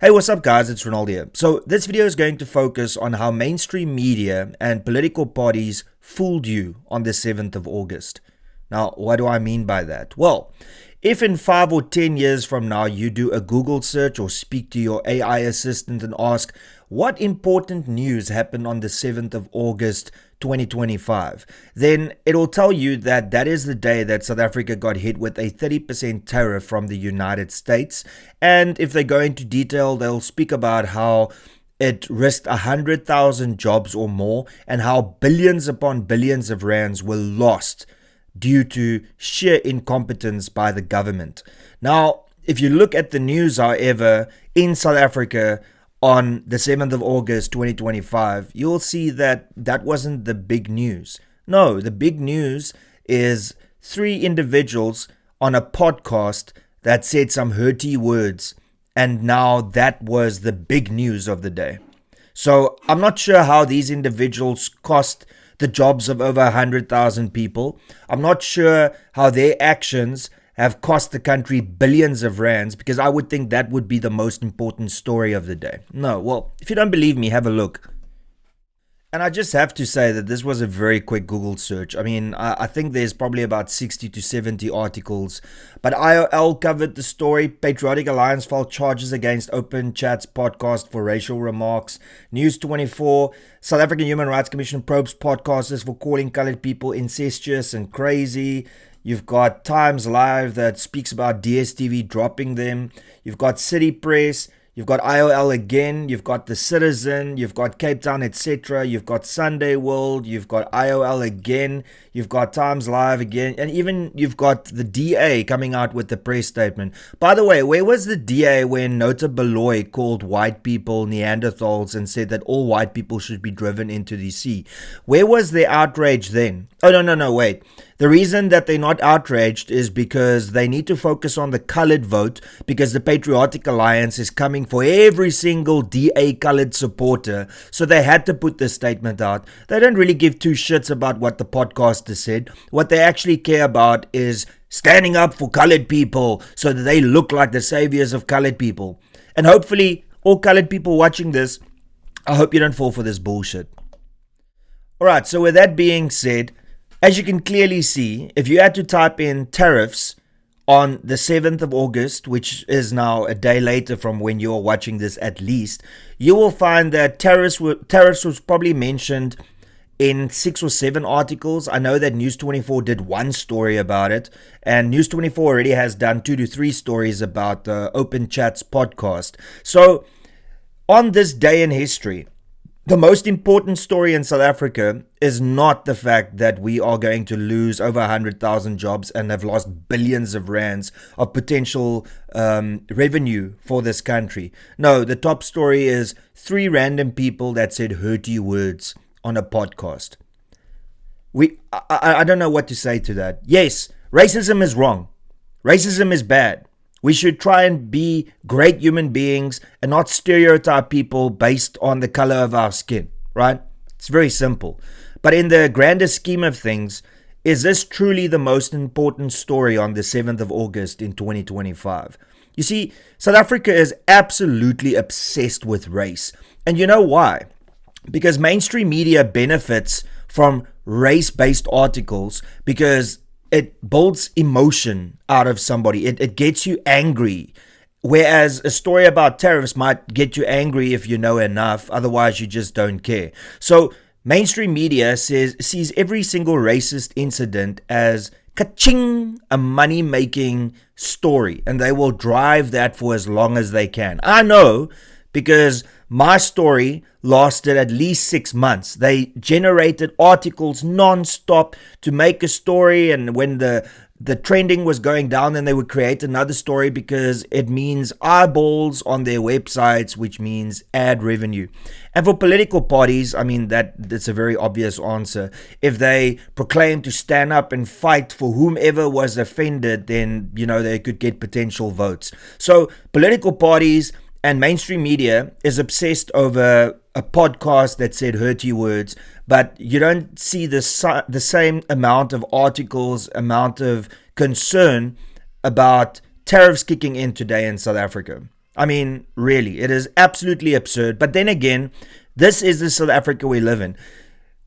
Hey, what's up guys, it's Renaldo here. So this video is going to focus on how mainstream media and political parties fooled you on the 7th of August. Now, what do I mean by that? Well, if in 5 or 10 years from now you do a Google search or speak to your AI assistant and ask what important news happened on the 7th of August 2025, then it'll tell you that that is the day that South Africa got hit with a 30% tariff from the United States. And if they go into detail, they'll speak about how it risked 100,000 jobs or more and how billions upon billions of rands were lost due to sheer incompetence by the government. Now, if you look at the news, however, in South Africa on the 7th of August 2025, you'll see that that wasn't the big news. No, the big news is 3 individuals on a podcast that said some hurty words, and now that was the big news of the day. So I'm not sure how these individuals cost the jobs of over 100,000 people. I'm not sure how their actions have cost the country billions of rands, because I would think that would be the most important story of the day. No, well, if you don't believe me, have a look. And I just have to say that this was a very quick Google search. I mean, I think there's probably about 60 to 70 articles. But IOL covered the story. Patriotic Alliance filed charges against Open Chat's podcast for racial remarks. News 24, South African Human Rights Commission probes podcasters for calling colored people incestuous and crazy. You've got Times Live that speaks about DSTV dropping them. You've got City Press. You've got IOL again, you've got The Citizen, you've got Cape Town, etc. You've got Sunday World, you've got IOL again, you've got Times Live again, and even you've got the DA coming out with the press statement. By the way, where was the DA when Nota Baloy called white people Neanderthals and said that all white people should be driven into the sea? Where was the outrage then? Oh, no, wait. The reason that they're not outraged is because they need to focus on the colored vote, because the Patriotic Alliance is coming for every single DA colored supporter. So they had to put this statement out. They don't really give 2 shits about what the podcaster said. What they actually care about is standing up for colored people so that they look like the saviors of colored people. And hopefully, all colored people watching this, I hope you don't fall for this bullshit. Alright, so with that being said, as you can clearly see, if you had to type in tariffs on the 7th of August, which is now a day later from when you're watching this at least, you will find that tariffs was probably mentioned in 6 or 7 articles. I know that News 24 did 1 story about it, and News 24 already has done 2 to 3 stories about the Open Chats podcast. So, on this day in history, the most important story in South Africa is not the fact that we are going to lose over 100,000 jobs and have lost billions of rands of potential revenue for this country. No, the top story is 3 random people that said hurty words on a podcast. I don't know what to say to that. Yes, racism is wrong. Racism is bad. We should try and be great human beings and not stereotype people based on the color of our skin, right? It's very simple. But in the grander scheme of things, is this truly the most important story on the 7th of August in 2025? You see, South Africa is absolutely obsessed with race. And you know why? Because mainstream media benefits from race-based articles because it builds emotion out of somebody. It gets you angry. Whereas a story about tariffs might get you angry if you know enough. Otherwise, you just don't care. So mainstream media sees every single racist incident as ka-ching, a money-making story. And they will drive that for as long as they can. I know, because my story lasted at least 6 months. They generated articles non-stop to make a story, and when the trending was going down, then they would create another story because it means eyeballs on their websites, which means ad revenue. And for political parties, I mean, that's a very obvious answer. If they proclaim to stand up and fight for whomever was offended, then, they could get potential votes. So political parties and mainstream media is obsessed over a podcast that said hurty words, but you don't see the same amount of articles, amount of concern about tariffs kicking in today in South Africa. I mean, really, it is absolutely absurd. But then again, this is the South Africa we live in.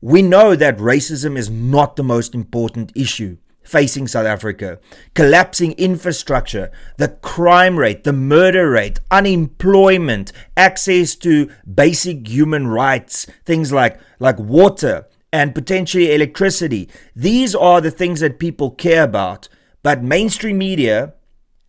We know that racism is not the most important issue facing South Africa. Collapsing infrastructure, the crime rate, the murder rate, unemployment, access to basic human rights, things like water and potentially electricity. These are the things that people care about. But mainstream media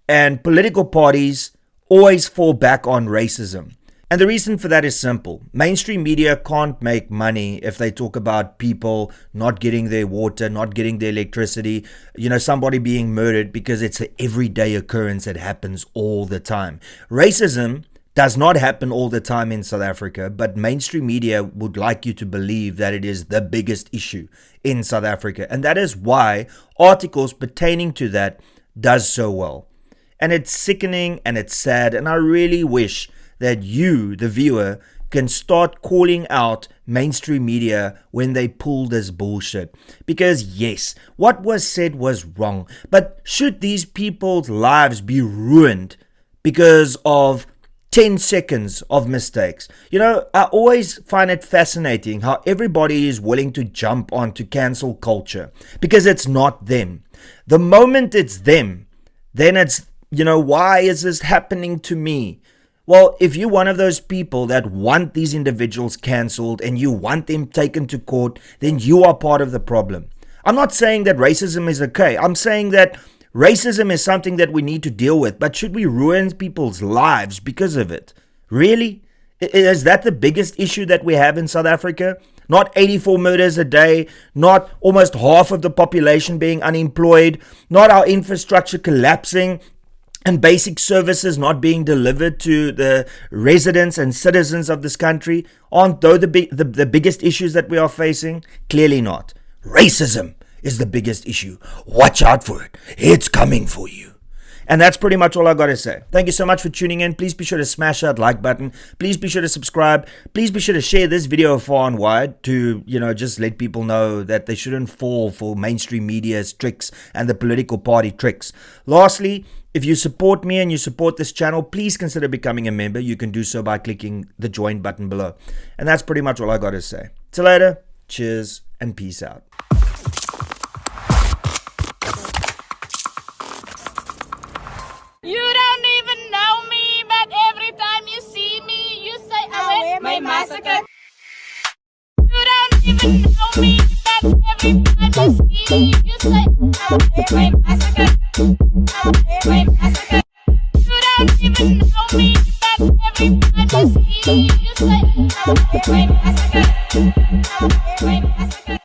and political parties always fall back on racism. And the reason for that is simple. Mainstream media can't make money if they talk about people not getting their water, not getting their electricity, somebody being murdered, because it's an everyday occurrence that happens all the time. Racism does not happen all the time in South Africa, but mainstream media would like you to believe that it is the biggest issue in South Africa. And that is why articles pertaining to that does so well. And it's sickening and it's sad, and I really wish that you, the viewer, can start calling out mainstream media when they pull this bullshit. Because yes, what was said was wrong, but should these people's lives be ruined because of 10 seconds of mistakes? I always find it fascinating how everybody is willing to jump onto cancel culture because it's not them. The moment it's them, then it's, why is this happening to me? Well, if you're one of those people that want these individuals cancelled and you want them taken to court, then you are part of the problem. I'm not saying that racism is okay. I'm saying that racism is something that we need to deal with, but should we ruin people's lives because of it? Really? Is that the biggest issue that we have in South Africa? Not 84 murders a day, not almost half of the population being unemployed, not our infrastructure collapsing, and basic services not being delivered to the residents and citizens of this country. Aren't those the biggest issues that we are facing? Clearly not. Racism is the biggest issue. Watch out for it. It's coming for you. And that's pretty much all I got to say. Thank you so much for tuning in. Please be sure to smash that like button. Please be sure to subscribe. Please be sure to share this video far and wide to, just let people know that they shouldn't fall for mainstream media's tricks and the political party tricks. Lastly, if you support me and you support this channel, please consider becoming a member. You can do so by clicking the join button below. And that's pretty much all I got to say. Till later, cheers and peace out. You don't even know me, but every time you see me, you say, I wear my massacre. You don't even know me, but every time you see me, you say, I wear my massacre. I wear my massacre. You don't even know me, but every time you see me, you say, I wear my massacre. I wear my massacre.